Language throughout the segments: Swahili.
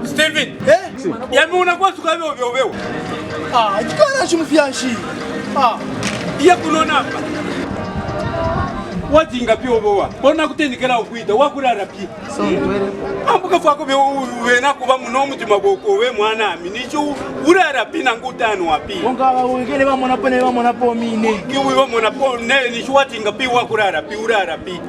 Steven, yami unakuwa sukabe ovyo. Jikana chumufianshi. Iya kunona hapa. Watinga pio bowa. Bona kutendikela okuita wakurara pi. Ambuka fako wena kuba muno mutima boko we mwana ami nicho urara pi nangutano wapi. Onga wengine bamona po mine. Kiwi bamona po ne nicho watinga pi wakurara pi urara pi.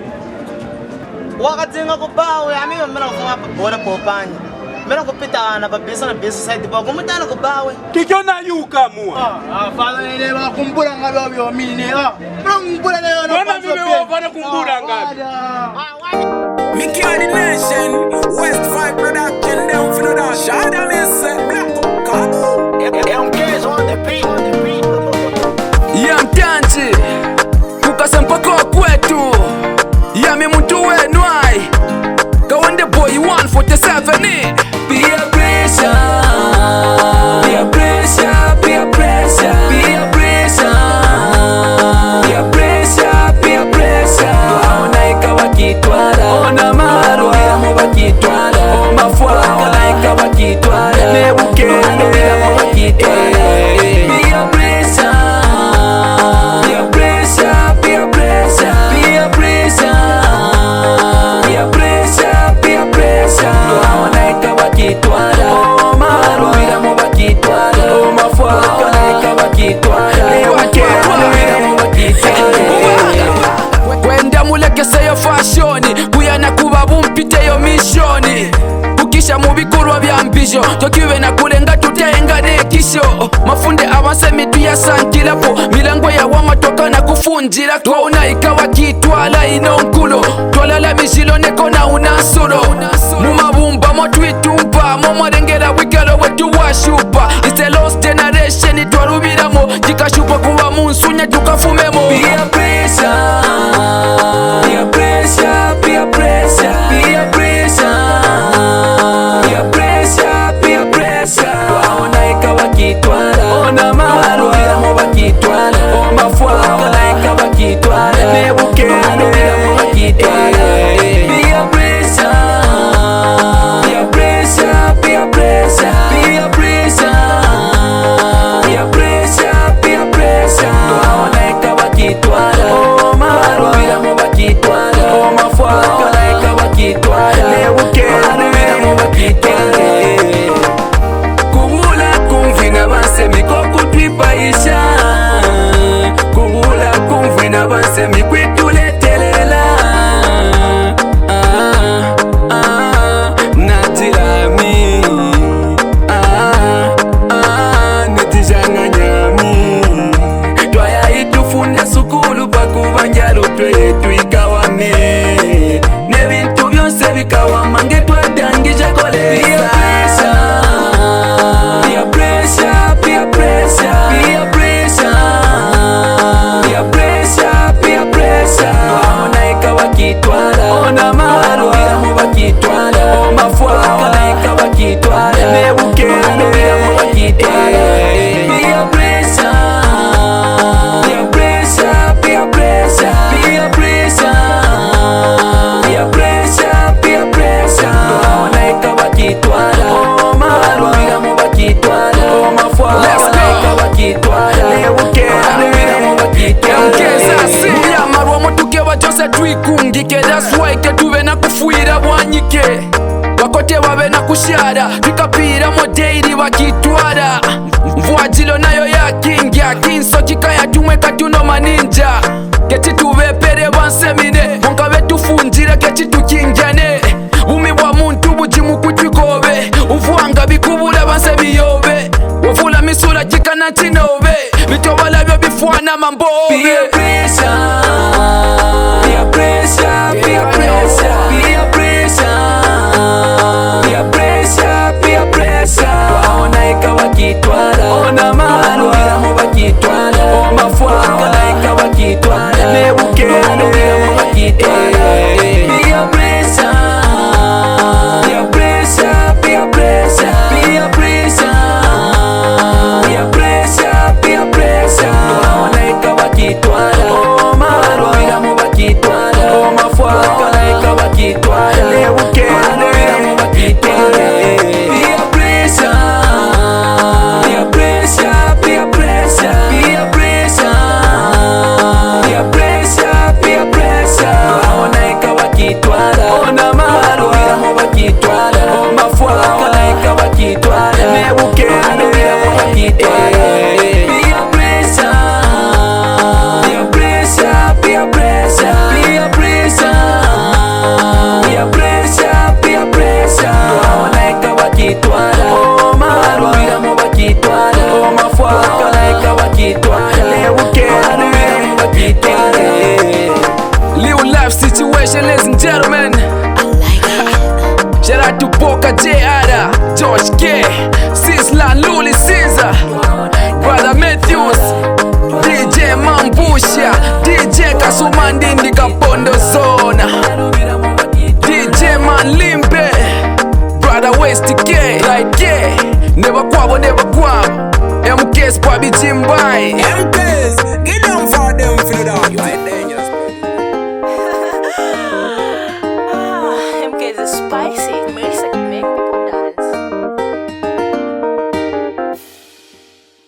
Wakatinga kubawe ami mera kufunga bora popanya. Mera kupita na babesa na besa side ba kumutana kubawe. Kikiona yuka muwa. Fala ile bakumbura ngabe obyo mine. Kumbura leo na. Bwana bibi wafana kumbura ngabe. Mickey and the Nation, West 5 production, down for the dash. I don't listen, Black Up, MK's on the beat. ya mtanji kukasa mpaka kwetu ya mtu wenu ai Kawande boy 147 peer pressure, peer pressure, peer pressure, peer pressure, peer pressure, peer pressure. Ona ikawa kitwala, ona maru ya mwa kitwala, oma fwa ona ikawa kitwala, nebuke ya mwa kitwala. Peer pressure, peer pressure, peer pressure, peer pressure, peer pressure, peer pressure. Ona ikawa kitwala, oma maru ya mwa kitwala, oma fwa ona ikawa kitwala, nebuke ya mwa kitwala. Kwenda mulekesa yo fashoni kuyana kuba bumpite yo mishoni ukisha mubikorwa bya mbijo tokiwe na kulenga tutenga nekisho mafunde avanse mitu ya sankilapo milango ya wamatoka na kufunjira kwa unaikawa kitwala inonkulo twalala mishilo neko na unasuro mumabumba motwitumba momorengera wikalo wetu washupa It's a lost generation twarubiramo jikashupa kuba munsunya tukafumemo peer pressure, peer pressure, peer pressure, peer pressure, peer pressure, peer pressure. Ona ikawa kitwala, ona maru ya mwa kitwala, oma fwa ona ikawa kitwala, nebuke ya mwa kitwala. Peer pressure, peer pressure, peer pressure, peer pressure, peer pressure, peer pressure. Ona ikawa kitwala, oma maru ya mwa kitwala, oma fwa ona ikawa kitwala, nebuke ya mwa kitwala. Kubula kumvina bansemi kokutwipaisha, kubula kumvina bansemi kwituletelela. Natirami, netijana nyami twaya itufunda sukulu pakubanjalo twetu ikawame nebintu byose bikawama nge twadangija kolesa. Peer pressure, peer pressure, peer pressure, peer pressure, peer pressure. Ona ikawa kitwala, ona maru ya mwa kitwala, oma fwa ona ikawa kitwala, nebuke ya mwa kitwala. Peer pressure, peer pressure, peer pressure, peer pressure, peer pressure, peer pressure. Ona ikawa kitwala, oma maru ya mwa kitwala, oma fwa ona ikawa kitwala, nebuke ya mwa kitwala. Muyamaru omutuke bajose twikungike, that's why tetuve na kufuira bwanyike bakote babe na kushara pikapira modeiri bakitwara mvwajilo nayo yakingya kinso kikaya tumwe katuno maninja keti tubepere bansemine monkabe tufunjire keti tukinjane bumi bwa muntu bujimu kutwikobe uvwanga bikubula bansemiyobe wavula misura kikana chinobe bitobala byo bifwana mambobe. Peer pressure, peer pressure, peer pressure, peer pressure, peer pressure, peer pressure. Ona ikawa kitwala, ona maru ya mwa kitwala, oma fwa ona ikawa kitwala, nebuke ya mwa kitwala. Peer pressure, peer pressure, peer pressure, peer pressure, peer pressure, peer pressure. Ona ikawa West K like yeah. Never kwabo MK's Bobby Jimbai. MK's, get down for them, feel that. You are dangerous. MK's a spice.